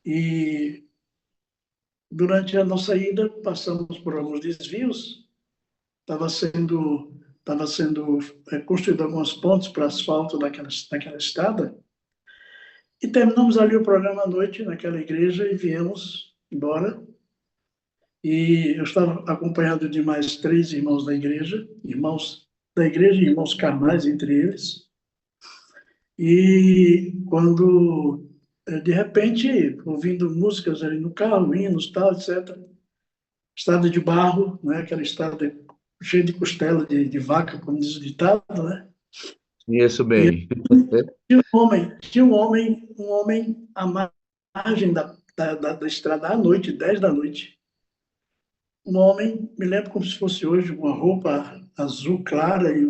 e durante a nossa ida passamos por alguns desvios. Estava sendo estava sendo construído algumas pontes para asfalto daquela estrada, e terminamos ali o programa à noite naquela igreja e viemos embora. E eu estava acompanhado de mais 3 irmãos da igreja e irmãos carnais entre eles. E quando, de repente, ouvindo músicas ali no carro, hinos, tal, etc., estrada de barro, né? Aquela estrada cheia de costela de vaca, como diz o ditado, né? Conheço E bem. tinha um homem à margem da estrada à noite, 10 da noite. Um homem, me lembro como se fosse hoje, uma roupa azul clara e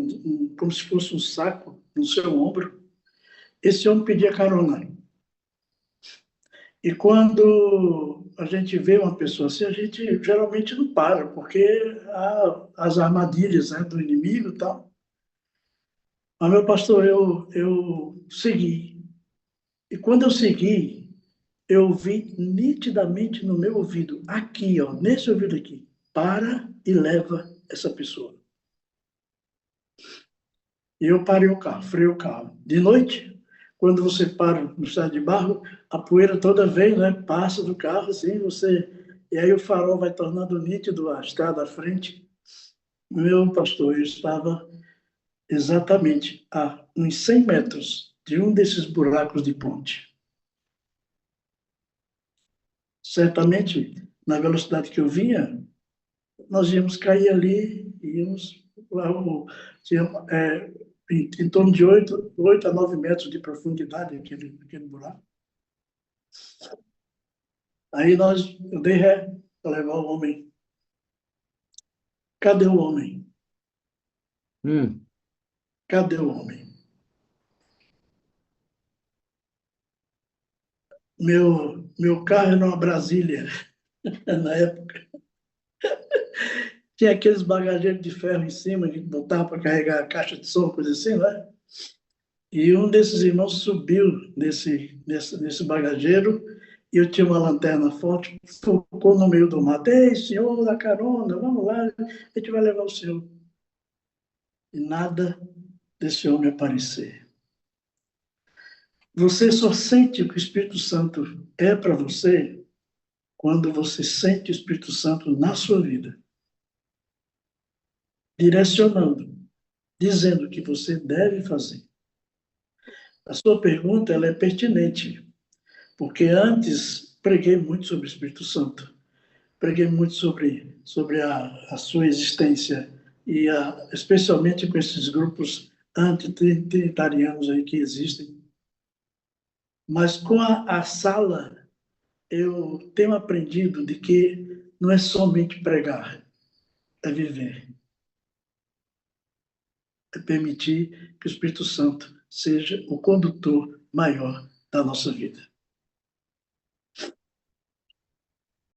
como se fosse um saco no seu ombro. Esse homem pedia carona. E quando a gente vê uma pessoa assim, a gente geralmente não para, porque há as armadilhas, né, do inimigo e tal. Mas, meu pastor, eu segui. E quando eu segui, eu ouvi nitidamente no meu ouvido, aqui, ó, nesse ouvido aqui, para e leva essa pessoa. E eu parei o carro, freiei o carro. De noite, quando você para no estado de barro, a poeira toda vem, né? Passa do carro, assim, você... E aí o farol vai tornando nítido a estrada à frente. Meu pastor, eu estava exatamente a uns 100 metros de um desses buracos de ponte. Certamente, na velocidade que eu vinha, nós íamos cair ali, íamos... Tinha, em torno de 8 a 9 metros de profundidade aquele buraco. Aí eu dei ré para levar o homem. Cadê o homem? Hum, Cadê o homem? Meu carro era uma Brasília, na época. Tinha aqueles bagageiros de ferro em cima, que botava para carregar a caixa de som, coisa assim, né? E um desses irmãos subiu nesse bagageiro e eu tinha uma lanterna forte, focou no meio do mato. Ei, senhor da carona, vamos lá, a gente vai levar o senhor. E nada desse homem aparecer. Você só sente o que o Espírito Santo é para você quando você sente o Espírito Santo na sua vida, direcionando, dizendo o que você deve fazer. A sua pergunta ela é pertinente, porque antes preguei muito sobre o Espírito Santo, preguei muito sobre a sua existência, e especialmente com esses grupos antitrinitarianos aí que existem. Mas com a sala, eu tenho aprendido de que não é somente pregar, é viver, é permitir que o Espírito Santo seja o condutor maior da nossa vida.